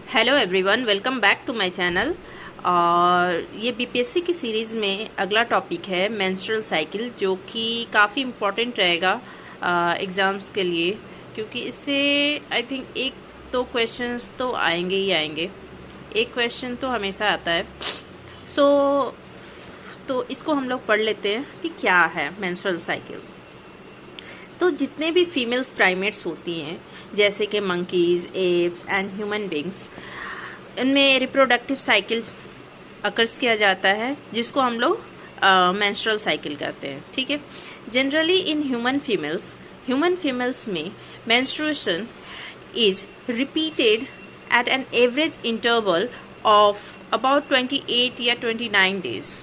Hello everyone, welcome back to my channel. और ये BPSC की सीरीज़ में अगला टॉपिक है मेंस्ट्रुअल साइकिल, जो कि काफ़ी इम्पोर्टेंट रहेगा एग्ज़ाम्स के लिए, क्योंकि इससे आई थिंक एक तो क्वेश्चंस तो आएंगे ही आएंगे। एक क्वेश्चन तो हमेशा आता है। तो इसको हम लोग पढ़ लेते हैं कि क्या है मेंस्ट्रुअल साइकिल। तो जितने भी फीमेल्स प्राइमेट्स होती हैं, जैसे कि monkeys, apps and human beings, इनमें रिप्रोडक्टिव साइकिल अकर्स किया जाता है, जिसको हम लोग मेंस्ट्रुअल साइकिल कहते हैं। ठीक है। जनरली इन ह्यूमन फीमेल्स में menstruation is repeated at an average interval of about 28 या 29 डेज।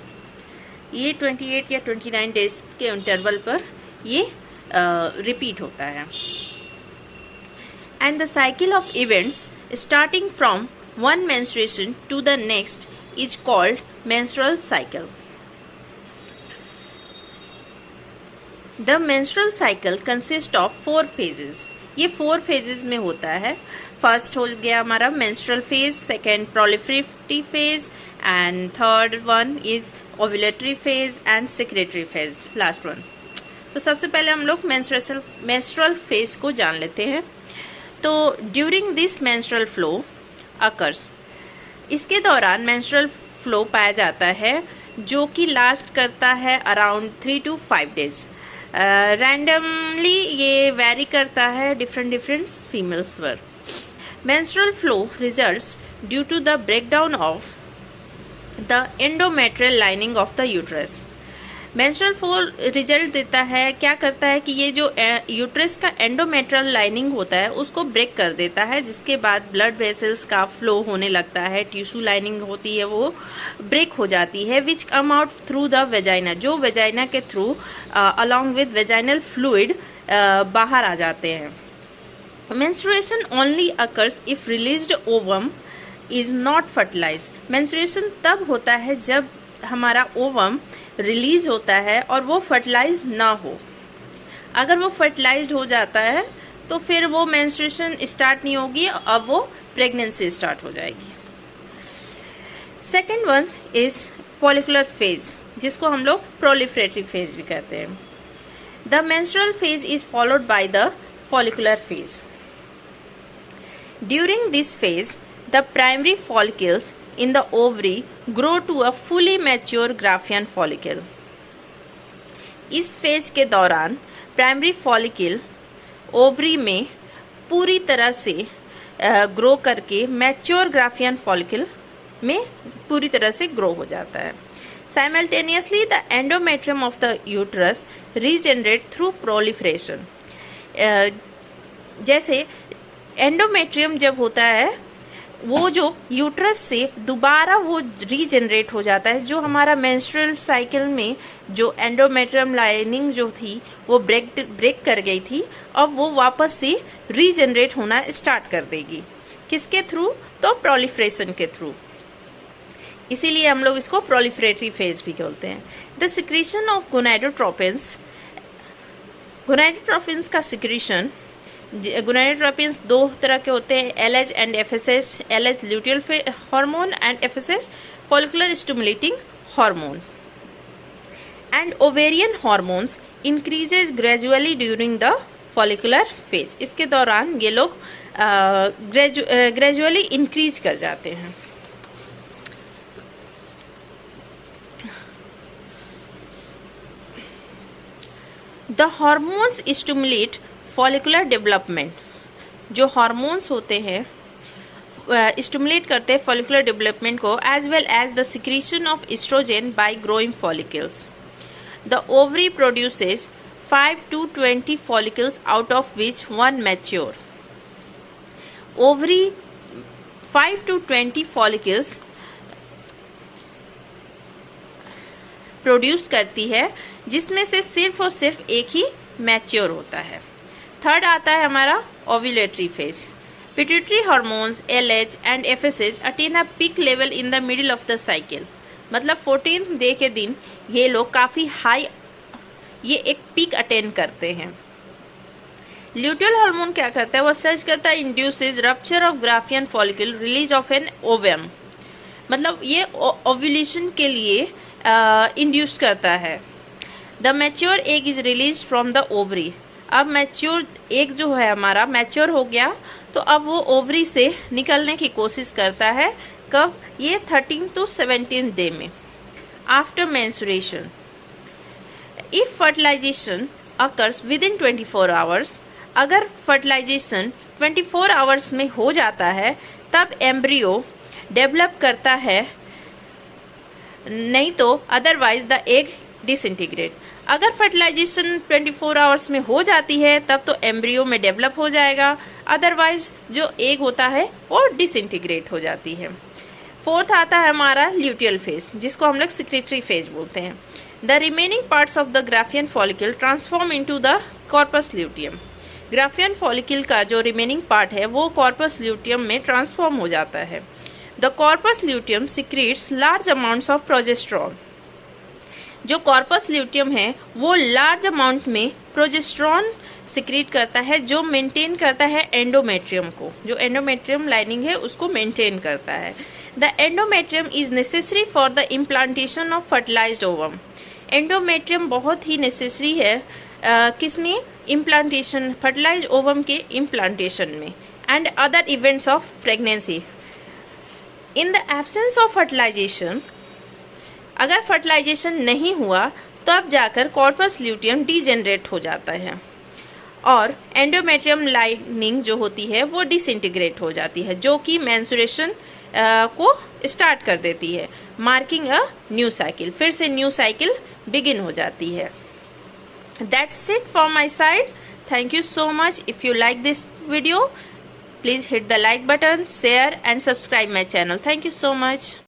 ये 28 या 29 डेज के इंटरवल पर ये रिपीट होता है। And the cycle of events starting from one menstruation to the next is called menstrual cycle. The menstrual cycle consists of 4 phases. ये 4 phases में होता है। फर्स्ट हो गया हमारा menstrual phase, second proliferative phase, and third one is ovulatory phase and secretory phase, last one. तो सबसे पहले हम लोग menstrual phase को जान लेते हैं। तो during this menstrual flow occurs, इसके दौरान मेंस्ट्रुअल फ्लो पाया जाता है, जो कि लास्ट करता है अराउंड 3 to 5 डेज। रैंडमली ये वेरी करता है डिफरेंट फीमेल्स पर। Menstrual flow results due to the breakdown of the endometrial lining of the uterus. Menstrual flow result देता है, क्या करता है कि ये जो यूट्रस का एंडोमेट्रियल लाइनिंग होता है उसको ब्रेक कर देता है, जिसके बाद ब्लड वेसल्स का फ्लो होने लगता है। टिश्यू लाइनिंग होती है वो ब्रेक हो जाती है, which come out through the vagina, जो वेजाइना के through along with vaginal fluid बाहर आ जाते हैं। Menstruation only occurs if released ovum is not fertilised. Menstruation तब होता है जब हमारा ओवम रिलीज होता है और वो फर्टिलाइज ना हो। अगर वो फर्टिलाइज्ड हो जाता है तो फिर वो मेंस्ट्रुएशन स्टार्ट नहीं होगी, अब वो प्रेगनेंसी स्टार्ट हो जाएगी। Second one is follicular phase, जिसको हम लोग प्रोलिफरेटरी फेज भी कहते हैं। The menstrual phase is followed by the follicular phase. During this phase the primary follicles in the ovary grow to a fully mature Graafian follicle. इस phase के दौरान primary follicle ovary में पूरी तरह से ग्रो करके मैच्योर ग्राफियन फॉलिकल में पूरी तरह से ग्रो हो जाता है। Simultaneously the endometrium of the uterus regenerate through proliferation. जैसे एंडोमेट्रियम जब होता है, वो जो यूट्रस से दोबारा वो रीजनरेट हो जाता है। जो हमारा मेंस्ट्रुअल साइकिल में जो एंडोमेट्रियम लाइनिंग जो थी वो ब्रेक कर गई थी, अब वो वापस से रीजनरेट होना स्टार्ट कर देगी। किसके थ्रू? तो प्रोलिफरेशन के थ्रू। इसीलिए हम लोग इसको प्रोलिफरेटरी फेज भी बोलते हैं। The secretion of gonadotropins, gonadotropins का सिक्रीशन, गोनाडोट्रोपिन्स 2 तरह के होते हैं, LH and FSH। LH luteal hormone and FSH follicular stimulating hormone. And ovarian hormones increases gradually during the follicular phase. इसके दौरान ये लोग ग्रेजुअली इंक्रीज कर जाते हैं। The hormones stimulate follicular development. जो हार्मोन्स होते हैं स्टिमुलेट करते हैं फॉलिकुलर डेवलपमेंट को, as well as the secretion of estrogen by growing follicles. The ovary produces 5 to 20 follicles, out of which one mature. Ovary 5 to 20 follicles produce करती है, जिसमें से सिर्फ और सिर्फ एक ही मैच्योर होता है। थर्ड आता है हमारा ovulatory phase. Pituitary hormones LH and FSH attain a peak level in the middle of the cycle. मतलब 14th डे के दिन ये लोग काफी हाई, ये एक पीक अटेन करते हैं। ल्यूटियल हार्मोन क्या करता है, वो सर्च करता है induces rupture of Graafian follicle, release of an ovum, मतलब ये ओव्यूलेशन के लिए इंड्यूस करता है। The mature egg is release from the ovary, अब मैच्योर एग जो है हमारा मैच्योर हो गया, तो अब वो ओवरी से निकलने की कोशिश करता है। कब, ये 13 to 17 डे में। After menstruation, if fertilization occurs within 24 hours, अगर फर्टिलाइजेशन 24 आवर्स में हो जाता है तब एम्ब्रियो डेवलप करता है, नहीं तो अदरवाइज द एग डिसइंटीग्रेट। अगर फर्टिलाइजेशन 24 आवर्स में हो जाती है तब तो एम्ब्रियो में डेवलप हो जाएगा, अदरवाइज जो एग होता है वो डिसइंटीग्रेट हो जाती है। फोर्थ आता है हमारा ल्यूटियल फेज, जिसको हम लोग सिक्रेटरी फेज बोलते हैं। The remaining parts of the Graafian follicle transform into the corpus luteum, Graafian follicle का जो रिमेनिंग पार्ट है वो कॉर्पस ल्यूटियम में ट्रांसफॉर्म हो जाता है। The corpus luteum secretes large amounts of progesterone, जो कॉर्पस ल्यूटियम है वो लार्ज अमाउंट में प्रोजेस्टेरॉन सिक्रीट करता है, जो मेंटेन करता है एंडोमेट्रियम को, जो एंडोमेट्रियम लाइनिंग है उसको मेंटेन करता है। The endometrium is necessary for the implantation of fertilized ovum, endometrium बहुत ही नेसेसरी है किसमें, इम्प्लांटेशन, फर्टिलाइज्ड ओवम के इम्प्लांटेशन में, and other events of pregnancy. In the absence of fertilization, अगर फर्टिलाइजेशन नहीं हुआ तब जाकर कॉर्पस ल्यूटियम डीजेनरेट हो जाता है और एंडोमेट्रियम लाइनिंग जो होती है वो डिसइंटीग्रेट हो जाती है, जो कि मेंस्ट्रुएशन को स्टार्ट कर देती है, मार्किंग अ न्यू साइकिल, फिर से न्यू साइकिल बिगिन हो जाती है। That's it from my side, thank you so much. If you like this video, please hit the like button, share and subscribe my channel. Thank you so much.